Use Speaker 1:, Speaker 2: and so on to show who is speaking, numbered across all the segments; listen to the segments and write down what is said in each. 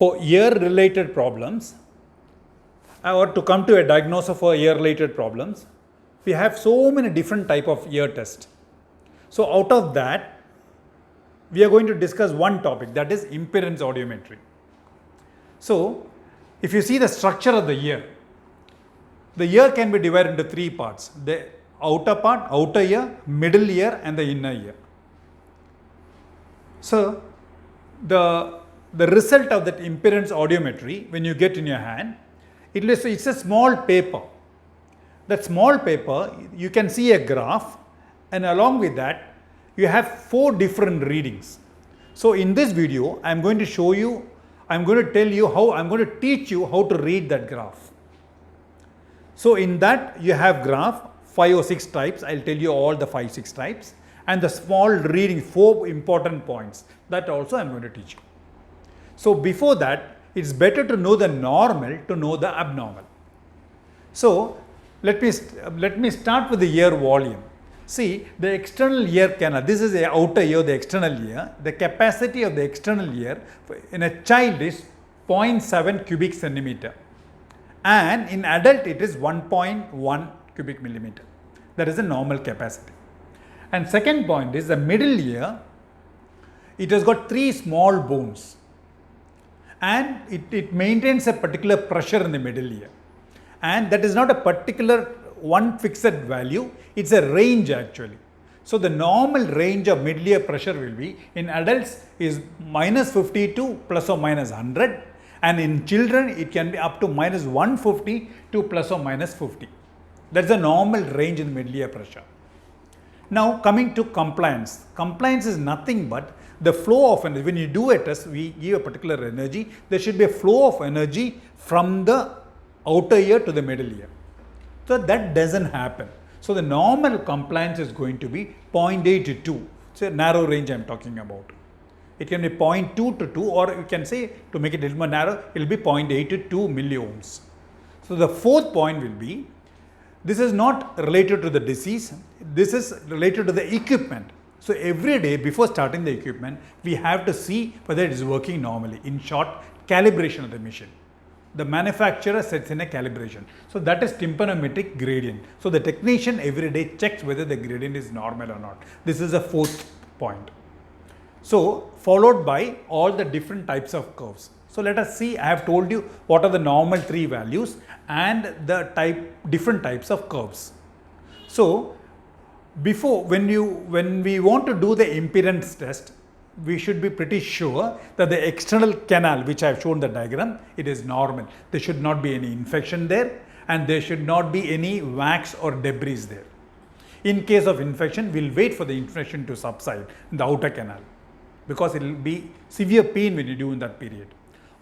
Speaker 1: For ear-related problems, or to come to a diagnosis for ear-related problems, we have so many different type of ear tests. So out of that, we are going to discuss one topic, that is impedance audiometry. So if you see the structure of the ear can be divided into three parts: the outer part, outer ear, middle ear, and the inner ear. So the result of that impedance audiometry, when you get in your hand, it's a small paper. That small paper, you can see a graph, and along with that, you have 4 different readings. So in this video, I'm going to show you, I'm going to teach you how to read that graph. So in that, you have graph, 5 or 6 types. I'll tell you all the 5-6 types. And the small reading, 4 important points, that also I'm going to teach you. So before that, it's better to know the normal to know the abnormal. So let me start with the ear volume. See, the external ear canal, this is the outer ear, the external ear. The capacity of the external ear in a child is 0.7 cubic centimeter. And in adult, it is 1.1 cubic millimeter. That is the normal capacity. And second point is the middle ear. It has got 3 small bones. And it maintains a particular pressure in the middle ear. And that is not a particular one fixed value, it's a range actually. So the normal range of middle ear pressure will be, in adults, is minus 50 to plus or minus 100, and in children it can be up to minus 150 to plus or minus 50. That's the normal range in middle ear pressure. Now coming to compliance. Compliance is nothing but the flow of energy. When you do a test, we give a particular energy. There should be a flow of energy from the outer ear to the middle ear. So that doesn't happen. So the normal compliance is going to be 0.8 to 2. It's a narrow range I'm talking about. It can be 0.2 to 2, or you can say, to make it a little more narrow, it will be 0.8 to 2 milliohms. So the fourth point will be, this is not related to the disease, this is related to the equipment. So every day before starting the equipment, we have to see whether it is working normally. In short, calibration of the machine. The manufacturer sets in a calibration. So that is tympanometric gradient. So the technician every day checks whether the gradient is normal or not. This is the fourth point. So followed by all the different types of curves. So let us see, I have told you what are the normal 3 values and the different types of curves. So when we want to do the impedance test, we should be pretty sure that the external canal, which I have shown the diagram, it is normal. There should not be any infection there, and there should not be any wax or debris there. In case of infection, we'll wait for the infection to subside in the outer canal, because it will be severe pain when you do in that period.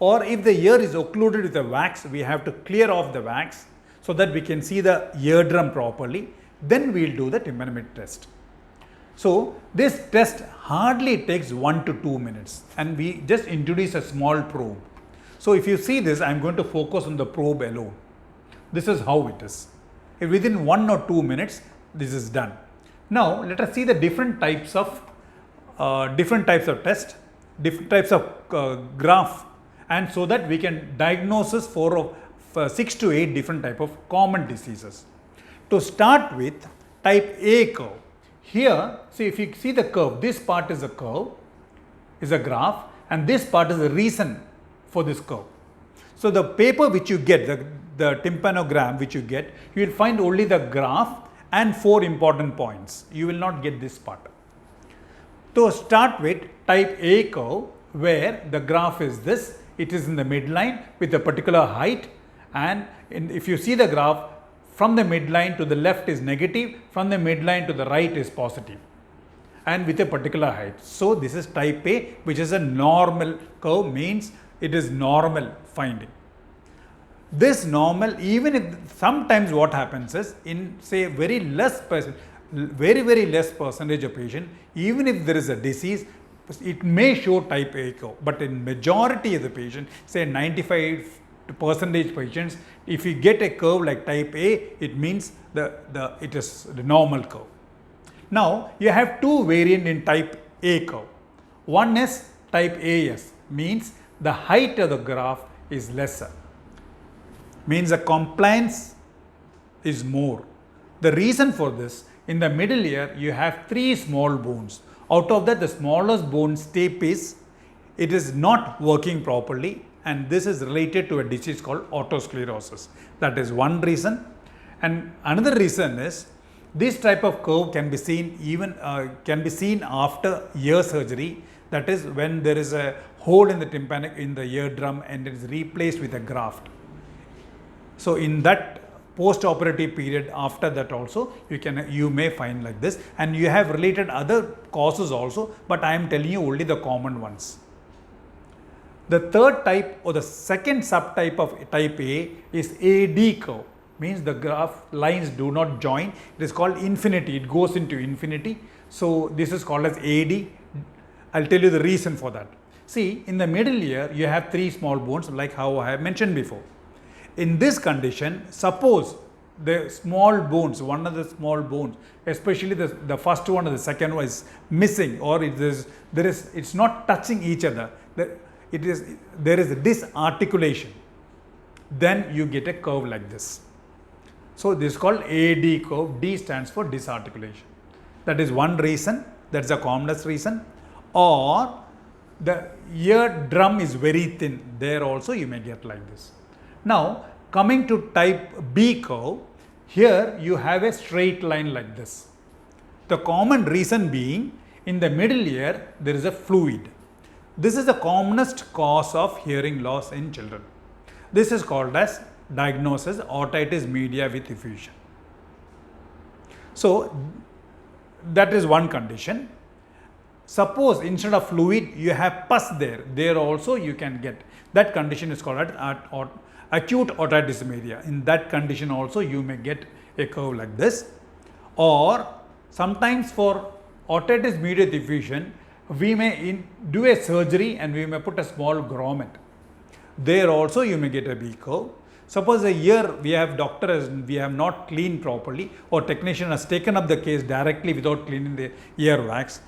Speaker 1: Or if the ear is occluded with the wax, we have to clear off the wax so that we can see the eardrum properly. Then we'll do the tympanometric test. So this test hardly takes 1 to 2 minutes, and we just introduce a small probe. So if you see this, I'm going to focus on the probe alone. This is how it is. If within 1 or 2 minutes, this is done. Now let us see the different types of test, different types of graph, and so that we can diagnose for 6 to 8 different type of common diseases. To start with, type A curve. Here, see, if you see the curve, this part is a curve, is a graph, and this part is the reason for this curve. So the paper which you get, the tympanogram which you get, you will find only the graph and 4 important points. You will not get this part. To start with, type A curve, where the graph is this, it is in the midline with a particular height, and if you see the graph, from the midline to the left is negative, from the midline to the right is positive, and with a particular height. So this is type A, which is a normal curve, means it is normal finding. This normal, even if sometimes what happens is, in say very less percentage of patient, even if there is a disease, it may show type A curve, but in majority of the patient, say 95% patients, if you get a curve like type A, it means it is the normal curve. Now you have 2 variants in type A curve. One is type AS, means the height of the graph is lesser. Means the compliance is more. The reason for this, in the middle ear you have 3 small bones. Out of that, the smallest bone stapes, it is not working properly, and this is related to a disease called otosclerosis. That is one reason. And another reason is this type of curve can be seen after ear surgery. That is when there is a hole in the tympanic in the eardrum and it is replaced with a graft. So in that post-operative period, after that also you may find like this, and you have related other causes also, but I am telling you only the common ones. The third type, or the second subtype of type A, is AD curve. Means the graph lines do not join. It is called infinity. It goes into infinity. So this is called as AD. I'll tell you the reason for that. See, in the middle ear you have 3 small bones, like how I have mentioned before. In this condition, suppose the small bones, one of the small bones, especially the first one or the second one, is missing, or it's not touching each other. There is disarticulation. Then you get a curve like this. So this is called AD curve. D stands for disarticulation. That is one reason. That's the commonest reason. Or the eardrum is very thin. There also you may get like this. Now coming to type B curve, here you have a straight line like this. The common reason being, in the middle ear there is a fluid. This is the commonest cause of hearing loss in children. This is called as diagnosis otitis media with effusion. So that is one condition. Suppose instead of fluid you have pus there also you can get. That condition is called acute otitis media. In that condition also you may get a curve like this. Or sometimes for otitis media with effusion, we may do a surgery and we may put a small grommet. There also you may get a B curve. Suppose a ear we have not cleaned properly, or technician has taken up the case directly without cleaning the ear wax.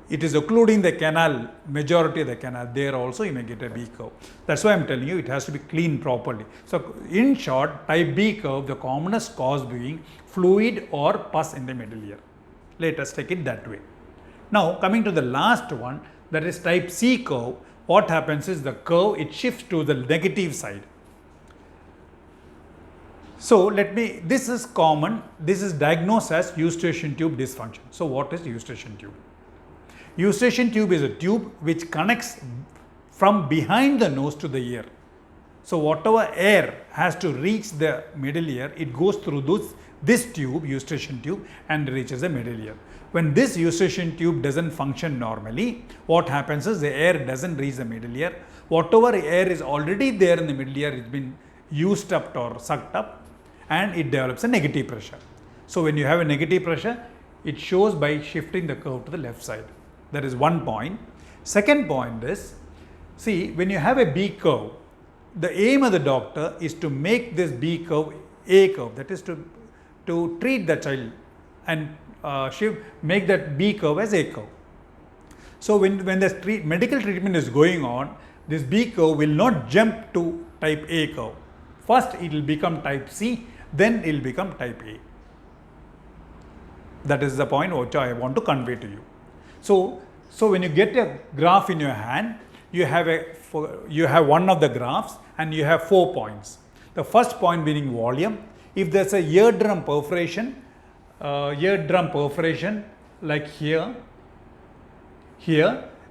Speaker 1: It is occluding the canal, majority of the canal. There also you may get a B curve. That's why I am telling you it has to be cleaned properly. So in short, type B curve, the commonest cause being fluid or pus in the middle ear. Let us take it that way. Now coming to the last one, that is type C curve. What happens is the curve, it shifts to the negative side. So this is common. This is diagnosed as eustachian tube dysfunction. So what is eustachian tube? Eustachian tube is a tube which connects from behind the nose to the ear. So whatever air has to reach the middle ear, it goes through this tube, eustachian tube, and reaches the middle ear. When this eustachian tube doesn't function normally, what happens is the air doesn't reach the middle ear. Whatever air is already there in the middle ear, it's been used up or sucked up, and it develops a negative pressure. So when you have a negative pressure, it shows by shifting the curve to the left side. That is one point. Second point is, see, when you have a B curve, the aim of the doctor is to make this B curve A curve. That is to treat the child and make that B curve as A curve. So when the medical treatment is going on, this B curve will not jump to type A curve. First it will become type C, then it will become type A. That is the point which I want to convey to you. So when you get a graph in your hand, you have one of the graphs and you have 4 points. The first point being volume. If there is a eardrum perforation like here,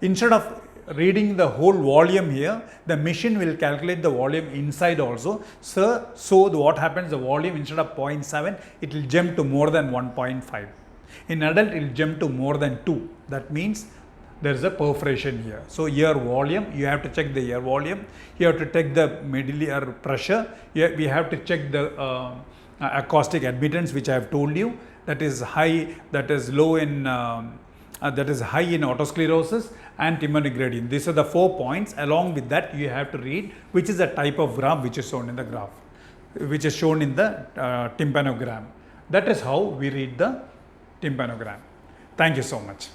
Speaker 1: instead of reading the whole volume here, the machine will calculate the volume inside also. So what happens, the volume instead of 0.7, it will jump to more than 1.5. In adult, it will jump to more than 2. That means there is a perforation here. So ear volume, you have to check the ear volume. You have to check the middle ear pressure. We have to check the acoustic admittance, which I have told you. That is high, that is low in, that is high in otosclerosis and tympanic gradient. These are the 4 points. Along with that, you have to read which is the type of graph which is shown in the graph, which is shown in the tympanogram. That is how we read the tympanogram. Thank you so much.